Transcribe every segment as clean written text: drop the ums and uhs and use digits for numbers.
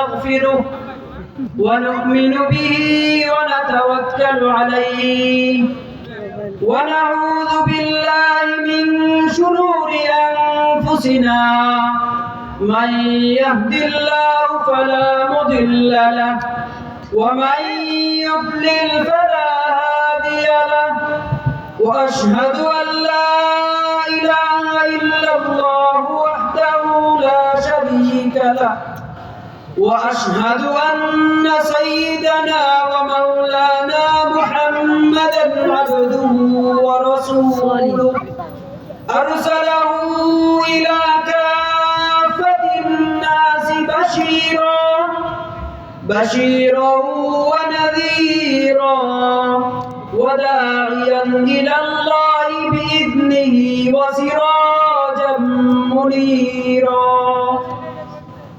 ونستغفره ونؤمن به ونتوكل عليه ونعوذ بالله من شرور أنفسنا من يهد الله فلا مضل له ومن يضلل فلا هادي له وأشهد أن لا إله إلا الله وحده لا شريك له وأشهد أن سيدنا ومولانا محمدا عبده ورسوله أرسله إلى كافة الناس بشيرا ونذيرا وداعيا إلى الله بإذنه وسراجا منيرا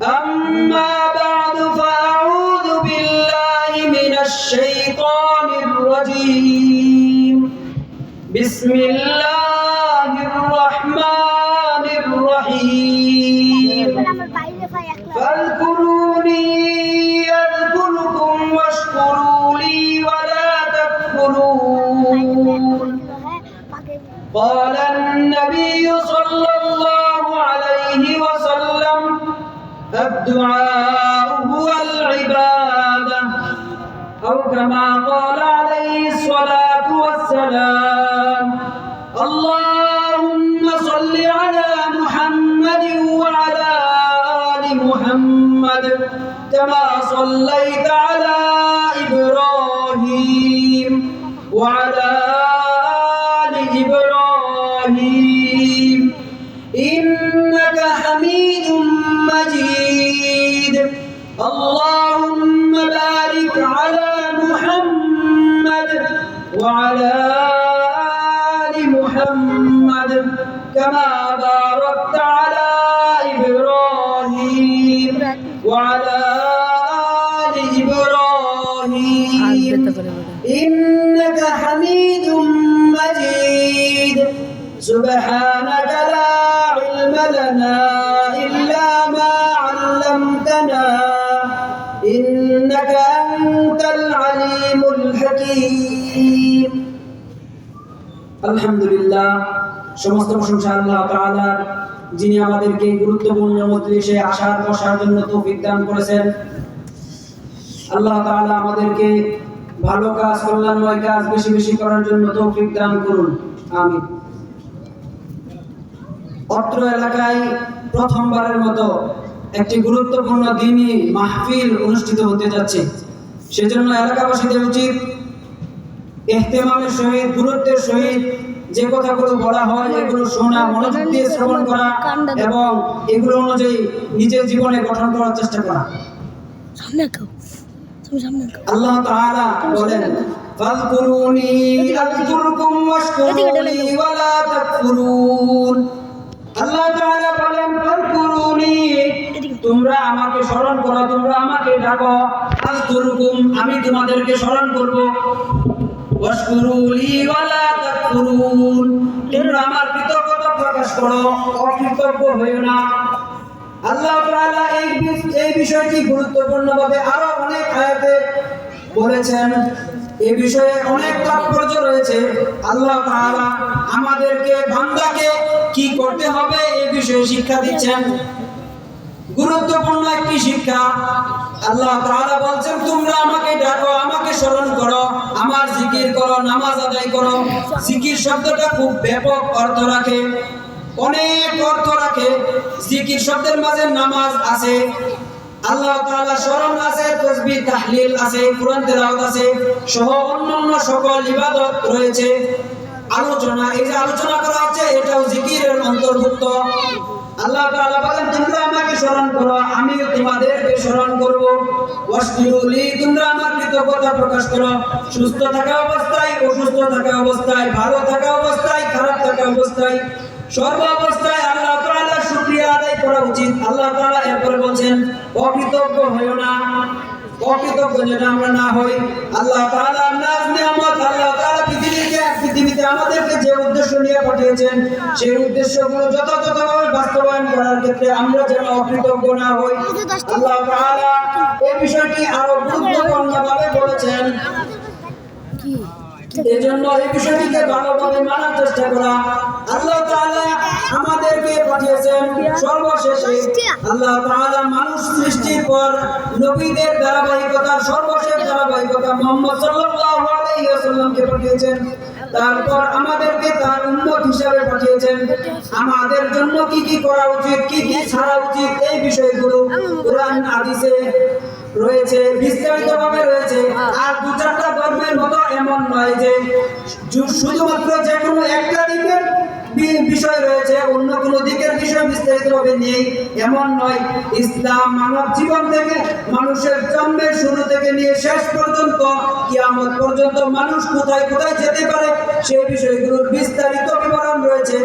أما بعد فأعوذ بالله من الشيطان الرجيم بسم الله الرحمن الرحيم فاذكروني يذكركم واشكروا لي ولا تكفرون قال النبي صلى الله عليه وسلم الدعاء هو العبادة أو كما قال عليه الصلاة والسلام اللهم صل على محمد وعلى آل محمد كما صليت على إبراهيم وعلى آل إبراهيم إنك حميد مجيد اللهم بارك على محمد وعلى آل محمد كما باركت على إبراهيم وعلى آل إبراهيم إنك حميد مجيد سبحانك لا علم لنا إلا ما علمتنا إنك أنت العليم الحكيم الحمد لله সমস্ত প্রশংসা আল্লাহ তাআলার যিনি আমাদেরকে গুরুত্বপূর্ণ মজলিসে আসার বসার জন্য তৌফিক দান করেছেন আল্লাহ তাআলা আমাদেরকে ভালো কাজ কল্যাণময় কাজ বেশি বেশি করার জন্য তৌফিক দান করুন আমিন অত্র এলাকায় প্রথমবারের মতো একটি গুরুত্বপূর্ণ দ্বীনি মাহফিল অনুষ্ঠিত হতে যাচ্ছে সেজন্য এলাকাবাসীদের উচিত ইহতিমামের সহিত গুরুত্বের সহিত যে কথাগুলো বলা হয় এগুলো শোনা মনোযোগ দিয়ে শ্রবণ করা এবং এগুলো অনুযায়ী নিজের জীবনে গঠন করার চেষ্টা করা আল্লাহ তাআলা বলেন ফাযকুরুনি আযকুরকুম ওয়াশকুরুনি ওয়ালা তাকফুরুন আল্লাহ তাআলা বলেন ফাযকুরুনি তোমরা আমাকে স্মরণ করো তোমরা আমাকে ডাকো আযকুরকুম আমি তোমাদেরকে স্মরণ করব ওয়াশকুরুলি ওয়ালা তাকফুরুন তোমরা আমার কৃতজ্ঞতা প্রকাশ করো অকৃতজ্ঞ হইও না আল্লাহ তাআলা এই বিষয়টি গুরুত্বপূর্ণভাবে আরো অনেক আয়াতে বলেছেন এই বিষয়ে অনেক তাৎপর্য রয়েছে আল্লাহ তাআলা আমাদেরকে বান্দাকে কি করতে হবে এই বিষয়ে শিক্ষা দিচ্ছেন গুরুত্বপূর্ণ একটি শিক্ষা আল্লাহ তাআলা বলেন তোমরা আমাকে ডাকো আমাকে স্মরণ করো আমার জিকির করো নামাজ আদায় করো জিকির শব্দটা খুব ব্যাপক অর্থ রাখে অনেক অর্থ রাখে জিকির শব্দের মাঝে নামাজ আছে আল্লাহ তাআলা স্মরণ আছে তাসবিহ তাহলিল আছে কুরআন তেলাওয়াত আছে সহ অন্যান্য সকল ইবাদত রয়েছে আলোচনা এই যে আলোচনা করা হচ্ছে এটাও জিকিরের অন্তর্ভুক্ত আল্লাহ তাআলা বলেন তোমরা আমাকে স্মরণ করো আমিও তোমাদেরকে স্মরণ করব ওয়াশকুরুলি তোমরা আমার কৃতজ্ঞতা প্রকাশ করো সুস্থ থাকা অবস্থায় অসুস্থ থাকা অবস্থায় ভালো থাকা অবস্থায় খারাপ থাকা অবস্থায় সর্ব অবস্থায় আল্লাহ তাআলার শুকরিয়া আদায় করা উচিত আল্লাহ তাআলা এরপরে বলেন অকৃতজ্ঞ হইও না অকৃতজ্ঞ যেন আমরা না হই আল্লাহ তাআলার নাজ নিয়ামত আল্লাহ তাআলা পৃথিবীতে সৃষ্টিতে আমাদেরকে যে উদ্দেশ্য নিয়ে পাঠিয়েছেন সেই উদ্দেশ্যগুলো যথাযথভাবে বাস্তবায়ন করার ক্ষেত্রে আমরা যেন অকৃতজ্ঞ না হই। আল্লাহ তাআলা এই বিষয়টি আরো গুরুত্বপূর্ণভাবে বলেছেন। এজন্য এই বিষয়টিকে ভালোভাবে মানার চেষ্টা করা। আল্লাহ তাআলা আমাদেরকে পাঠিয়েছেন সর্বশেষে। আল্লাহ তাআলা মানুষ সৃষ্টির পর নবীদের ধারাবাহিকতার সর্বশেষ ধারাবাহিকতা মুহাম্মদ সাল্লাল্লাহু আলাইহি ওয়াসাল্লামকে পাঠিয়েছেন। তারপর আমাদেরকে তার উম্মত হিসাবে পাঠিয়েছেন। আমাদের জন্য কি কি করা উচিত, কি কি ছাড়া উচিত, এই বিষয়গুলো কোরআন হাদিসে রয়েছে, বিস্তারিতভাবে রয়েছে। আর দু চারটা ধর্মের মতো এমন নয় যে শুধুমাত্র যে কোনো একটা দিকের বিষয় রয়েছে, অন্য কোনো দিকের বিষয় বিস্তারিতভাবে নেই, এমন নয়। ইসলাম মানব জীবন থেকে মানুষের জন্মের শুরু থেকে নিয়ে শেষ পর্যন্ত কিয়ামত পর্যন্ত মানুষ কোথায় কোথায় যেতে পারে সেই বিষয়গুলোর বিস্তারিত বিবরণ রয়েছে।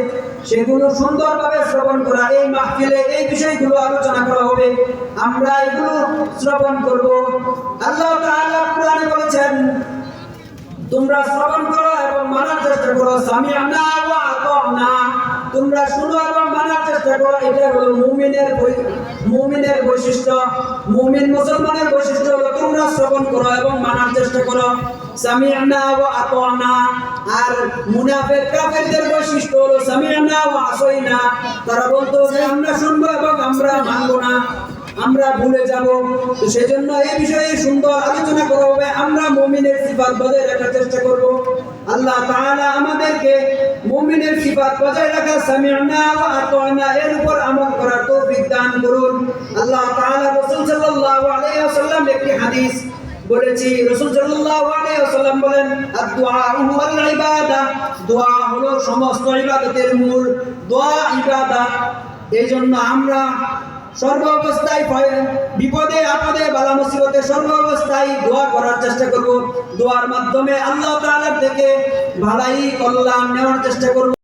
সেগুলো সুন্দরভাবে শ্রবণ করা, এই মাহফিলে এই বিষয়গুলো আলোচনা করা হবে, আমরা এগুলো শ্রবণ করব। আল্লাহ তাআলা কোরআনে বলেছেন, তোমরা শ্রবণ করো এবং মানার চেষ্টা করো। সামি'না ওয়া আতা'না, তোমরা শুনো এবং মানার চেষ্টা করো। এটা হলো মুমিনের বৈশিষ্ট্য। মুমিন মুসলমানের বৈশিষ্ট্য হলো তোমরা শ্রবণ করো এবং মানার চেষ্টা করো। সামি'না ওয়া আতা'না। আর মুনাফিক কাফেরদের বৈশিষ্ট্য হলো সামি'না ওয়া আসাইনা, তারা বলতো যে আমরা শুনবো এবং আমরা মানবো না, আমরা ভুলে যাব। তো সেজন্য এই বিষয়ে সুন্দর আলোচনা করা হবে। আমরা মুমিনের সিফাত বজায় রাখার চেষ্টা করব। আল্লাহ তাআলা আমাদেরকে মুমিনের সিফাত বজায় রাখা, সামি'না ওয়া আতা'না এর উপর আমল করার তৌফিক দান করুন। আল্লাহ তাআলা রাসূল সাল্লাল্লাহু আলাইহি ওয়াসাল্লাম একটি হাদিস বলেছি, রাসূল সাল্লাল্লাহু আলাইহি ওয়াসাল্লাম বলেন, আদ-দুআ হুয়াল ইবাদা, দোয়া হলো সমস্ত ইবাদতের মূল। দোয়া ইবাদত। এইজন্য আমরা সর্ব অবস্থায় বিপদে আপদে বালা মুসিবতে সর্ব অবস্থায় দোয়া করার চেষ্টা করব। দোয়ার মাধ্যমে আল্লাহ তাআলার থেকে ভালাই কল্যাণ নেওয়ার চেষ্টা করব।